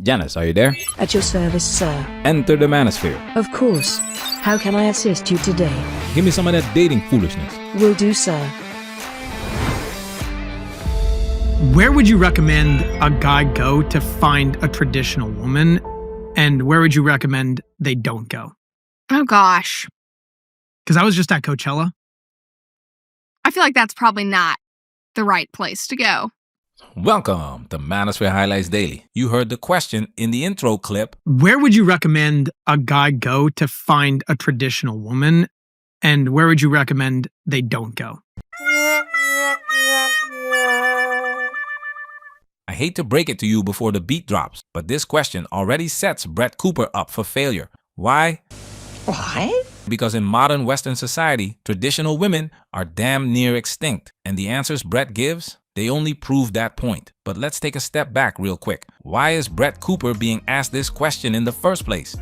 Janice, are you there? At your service, sir. Enter the manosphere. Of course. How can I assist you today? Give me some of that dating foolishness. Will do, sir. Where would you recommend a guy go to find a traditional woman? And where would you recommend they don't go? Oh, gosh. Because I was just at Coachella. I feel like that's probably not the right place to go. Welcome to Manosphere Highlights Daily. You heard the question in the intro clip. Where would you recommend a guy go to find a traditional woman? And where would you recommend they don't go? I hate to break it to you before the beat drops, but this question already sets Brett Cooper up for failure. Why? Why? Because in modern Western society, traditional women are damn near extinct. And the answers Brett gives, they only prove that point. But let's take a step back real quick. Why is Brett Cooper being asked this question in the first place?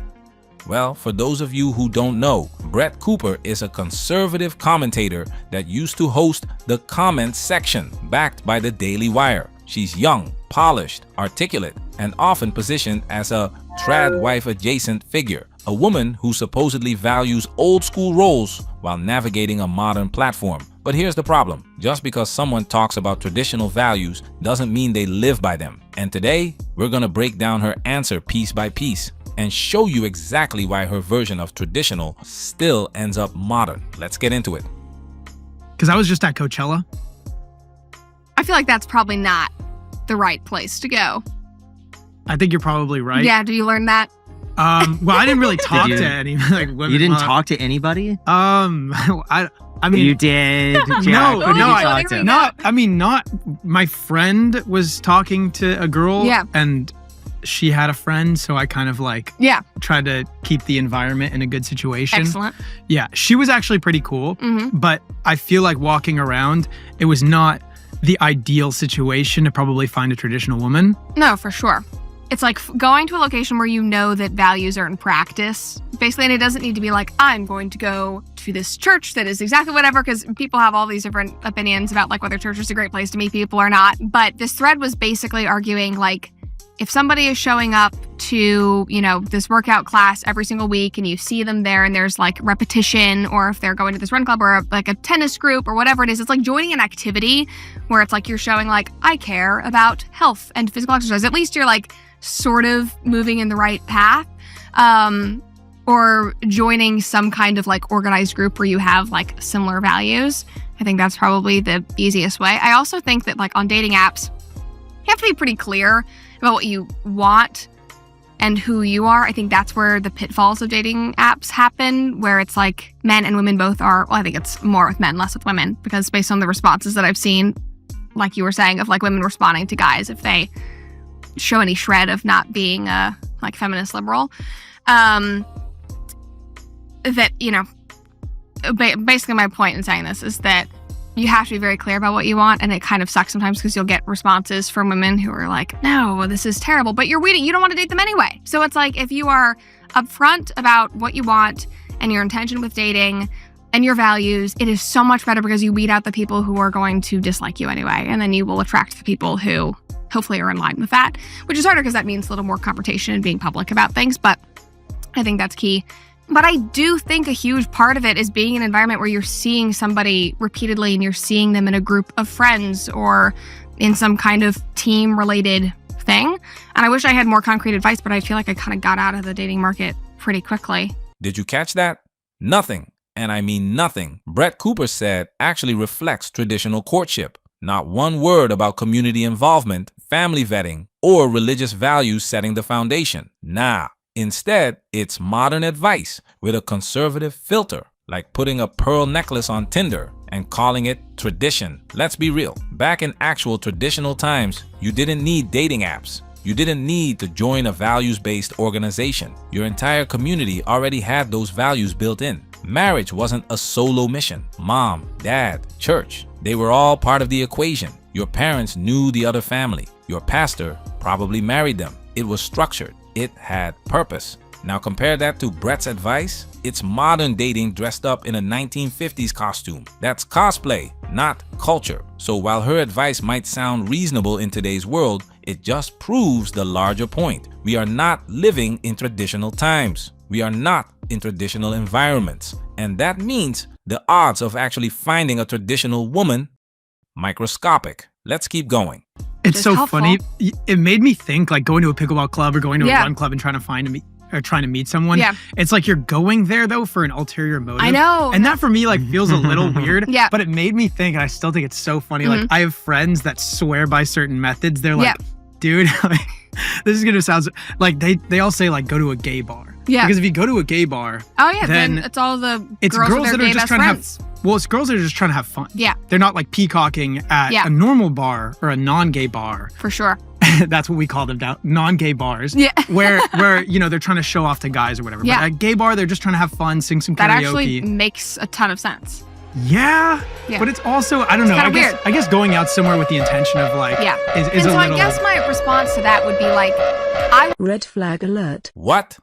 Well, for those of you who don't know, Brett Cooper is a conservative commentator that used to host the comments section, backed by the Daily Wire. She's young, polished, articulate, and often positioned as a trad wife adjacent figure, a woman who supposedly values old school roles while navigating a modern platform. But here's the problem. Just because someone talks about traditional values doesn't mean they live by them. And today, we're gonna break down her answer piece by piece and show you exactly why her version of traditional still ends up modern. Let's get into it. Because I was just at Coachella. I feel like that's probably not the right place to go. I think you're probably right. Yeah, did you learn that? Well, I didn't really talk to any like women. You didn't talk to anybody? I mean, you did. Jack. No, Who did no, you I talk to? not. My friend was talking to a girl, Yeah. and she had a friend, so I kind of like Yeah, tried to keep the environment in a good situation. excellent. Yeah, she was actually pretty cool, but I feel like walking around, it was not the ideal situation to probably find a traditional woman. No, for sure. It's like going to a location where you know that values are in practice, basically, and it doesn't need to be like, I'm going to go to this church that is exactly whatever, because people have all these different opinions about like whether church is a great place to meet people or not. But this thread was basically arguing like, if somebody is showing up to, you know, this workout class every single week and you see them there and there's like repetition, or if they're going to this run club or like a tennis group or whatever it is, it's like joining an activity where it's like you're showing like, I care about health and physical exercise. At least you're like sort of moving in the right path. Or joining some kind of like organized group where you have like similar values. I think that's probably the easiest way. I also think that like on dating apps, you have to be pretty clear about what you want and who you are. I think that's where the pitfalls of dating apps happen, where it's like men and women both are, well, I think it's more with men, less with women, because based on the responses that I've seen, like you were saying, of like women responding to guys, if they show any shred of not being a like feminist liberal, that, you know, basically my point in saying this is that you have to be very clear about what you want, and it kind of sucks sometimes because you'll get responses from women who are like, no, this is terrible, but you're waiting, you don't want to date them anyway. So it's like, if you are upfront about what you want and your intention with dating and your values, it is so much better because you weed out the people who are going to dislike you anyway, and then you will attract the people who hopefully are in line with that, which is harder because that means a little more confrontation and being public about things, but I think that's key. But I do think a huge part of it is being in an environment where you're seeing somebody repeatedly and you're seeing them in a group of friends or in some kind of team-related thing. And I wish I had more concrete advice, but I feel like I kind of got out of the dating market pretty quickly. Did you catch that? Nothing, and I mean nothing, Brett Cooper said actually reflects traditional courtship. Not one word about community involvement, family vetting, or religious values setting the foundation. Nah. Instead, it's modern advice with a conservative filter, like putting a pearl necklace on Tinder and calling it tradition. Let's be real. Back in actual traditional times, you didn't need dating apps. You didn't need to join a values-based organization. Your entire community already had those values built in. Marriage wasn't a solo mission. Mom, dad, church, they were all part of the equation. Your parents knew the other family. Your pastor probably married them. It was structured. It had purpose. Now compare that to Brett's advice. It's modern dating dressed up in a 1950s costume. That's cosplay, not culture. So while her advice might sound reasonable in today's world, It just proves the larger point. We are not living in traditional times. We are not in traditional environments. And that means the odds of actually finding a traditional woman, microscopic. Let's keep going. It's Just so helpful. funny. It made me think like going to a pickleball club or going to a Yeah. run club and trying to meet someone. Yeah. It's like you're going there though for an ulterior motive. I know. And that for me like feels a little weird. Yeah. But it made me think, and I still think it's so funny. Like I have friends that swear by certain methods. They're like, Yeah. dude, like, this is gonna sound like they all say like go to a gay bar. Yeah. Because if you go to a gay bar, Oh yeah, then then it's all the it's girls, girls with that their are gay just best trying friends. to have. Well, it's girls that are just trying to have fun. Yeah, They're not like peacocking at Yeah. a normal bar or a non-gay bar. for sure. That's what we call them now, non-gay bars. Yeah. where you know they're trying to show off to guys or whatever. Yeah. But at a gay bar, they're just trying to have fun, sing some That karaoke. actually makes a ton of sense. Yeah. Yeah. But it's also I don't know. kinda weird. I guess going out somewhere with the intention of like Yeah. is And a so little. I guess my response to that would be like, Red flag alert. What?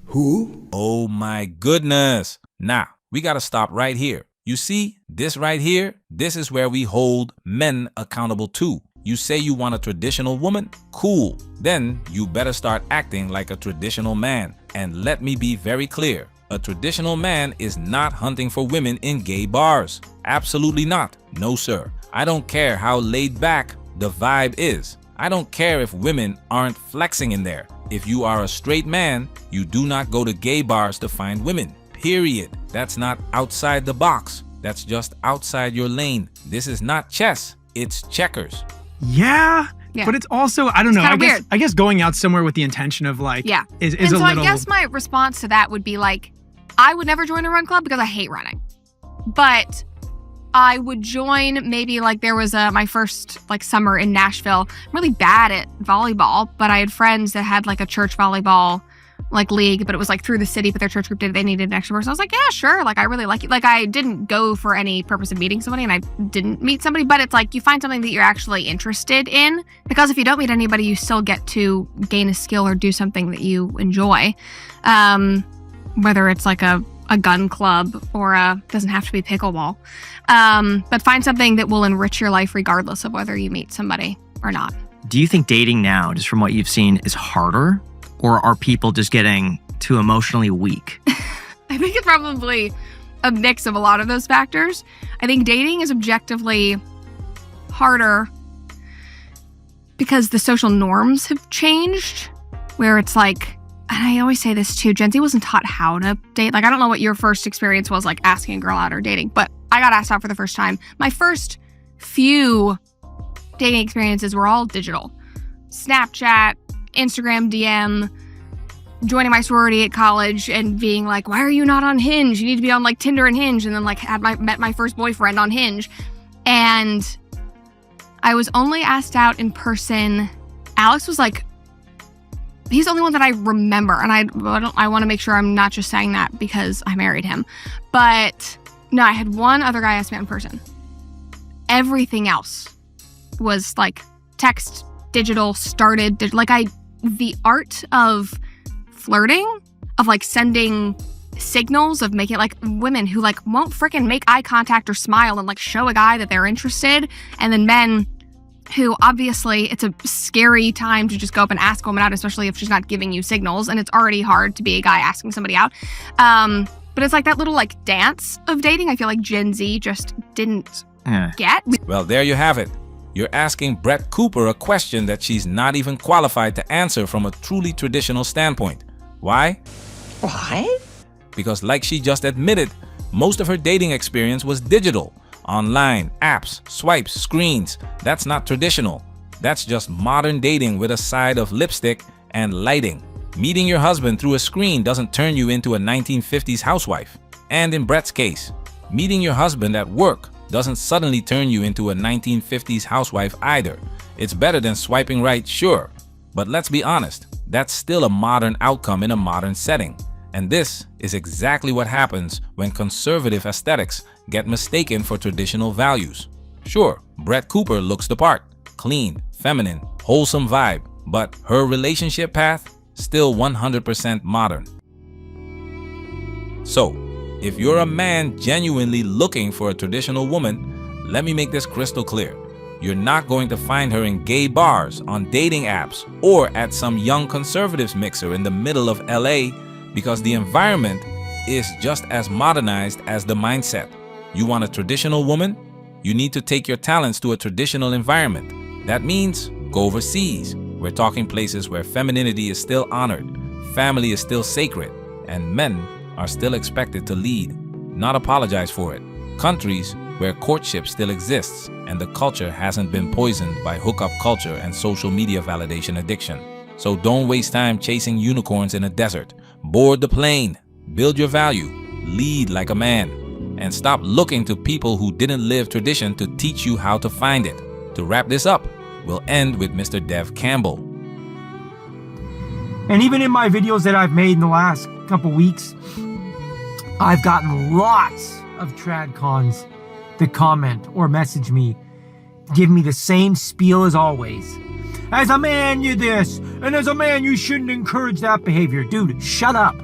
Who? Oh my goodness. Now, we gotta stop right here. You see, this right here, this is where we hold men accountable too. You say you want a traditional woman? Cool. Then you better start acting like a traditional man. And let me be very clear. A traditional man is not hunting for women in gay bars. Absolutely not. No, sir. I don't care how laid back the vibe is. I don't care if women aren't flexing in there. If you are a straight man, you do not go to gay bars to find women. Period. That's not outside the box. That's just outside your lane. This is not chess. It's checkers. Yeah. Yeah. But it's also I don't know. kinda weird. I guess going out somewhere with the intention of like yeah. is And a so little. I guess my response to that would be like, I would never join a run club because I hate running. But I would join maybe like there was my first like summer in Nashville. I'm really bad at volleyball, but I had friends that had like a church volleyball like league, but it was like through the city, but their church group they needed an extra person. I was like, yeah, sure. Like I really like it. Like I didn't go for any purpose of meeting somebody and I didn't meet somebody, but it's like you find something that you're actually interested in because if you don't meet anybody, you still get to gain a skill or do something that you enjoy. Whether it's like a gun club or doesn't have to be pickleball. But find something that will enrich your life regardless of whether you meet somebody or not. Do you think dating now, just from what you've seen, is harder? Or are people just getting too emotionally weak? I think it's probably a mix of a lot of those factors. I think dating is objectively harder because the social norms have changed, where it's like, and I always say this too, Gen Z wasn't taught how to date. Like, I don't know what your first experience was like asking a girl out or dating, but I got asked out for the first time. My first few dating experiences were all digital. Snapchat, Instagram DM, joining my sorority at college and being like, why are you not on Hinge? You need to be on like Tinder and Hinge. And then like met my first boyfriend on Hinge. And I was only asked out in person. Alex was like, he's the only one that I remember. And I want to make sure I'm not just saying that because I married him. But no, I had one other guy ask me out in person. Everything else was like text, digital, the art of flirting, of like sending signals, of making like women who like won't freaking make eye contact or smile and like show a guy that they're interested, and then men who obviously it's a scary time to just go up and ask a woman out, especially if she's not giving you signals, and it's already hard to be a guy asking somebody out. But it's like that little like dance of dating I feel like Gen Z just didn't get. Well, there you have it. You're asking Brett Cooper a question that she's not even qualified to answer from a truly traditional standpoint. Why? Why? Because like she just admitted, most of her dating experience was digital. Online, apps, swipes, screens. That's not traditional. That's just modern dating with a side of lipstick and lighting. Meeting your husband through a screen doesn't turn you into a 1950s housewife. And in Brett's case, meeting your husband at work doesn't suddenly turn you into a 1950s housewife either. It's better than swiping right, sure. But let's be honest, that's still a modern outcome in a modern setting. And this is exactly what happens when conservative aesthetics get mistaken for traditional values. Sure, Brett Cooper looks the part. Clean, feminine, wholesome vibe. But her relationship path, still 100% modern. So, if you're a man genuinely looking for a traditional woman, let me make this crystal clear. You're not going to find her in gay bars, on dating apps, or at some young conservatives mixer in the middle of LA, because the environment is just as modernized as the mindset. You want a traditional woman? You need to take your talents to a traditional environment. That means go overseas. We're talking places where femininity is still honored, family is still sacred, and men are still expected to lead, not apologize for it. Countries where courtship still exists and the culture hasn't been poisoned by hookup culture and social media validation addiction. So don't waste time chasing unicorns in a desert. Board the plane, build your value, lead like a man, and stop looking to people who didn't live tradition to teach you how to find it. To wrap this up, we'll end with Mr. Dev Campbell. And even in my videos that I've made in the last couple weeks, I've gotten lots of trad cons that comment or message me, give me the same spiel as always. As a man, you're this, and as a man, you shouldn't encourage that behavior. Dude, shut up.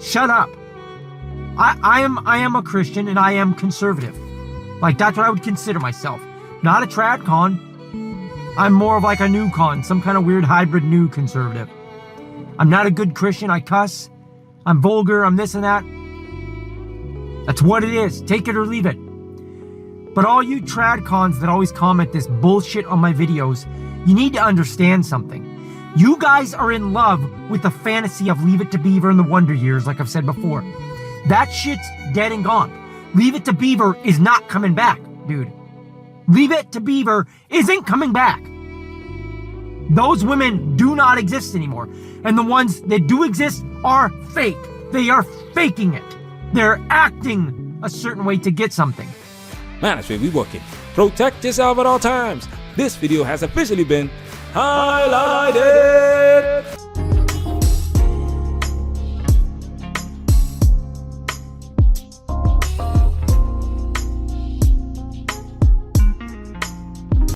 Shut up. I am a Christian and I am conservative. Like, that's what I would consider myself. Not a trad con. I'm more of like a new con, some kind of weird hybrid new conservative. I'm not a good Christian. I cuss. I'm vulgar. I'm this and that. That's what it is. Take it or leave it. But all you trad cons that always comment this bullshit on my videos, you need to understand something. You guys are in love with the fantasy of Leave It to Beaver and the Wonder Years, like I've said before. That shit's dead and gone. Leave It to Beaver is not coming back, dude. Leave It to Beaver isn't coming back. Those women do not exist anymore. And the ones that do exist are fake. They are faking it. They're acting a certain way to get something. Manosphere, we working. Protect yourself at all times. This video has officially been highlighted.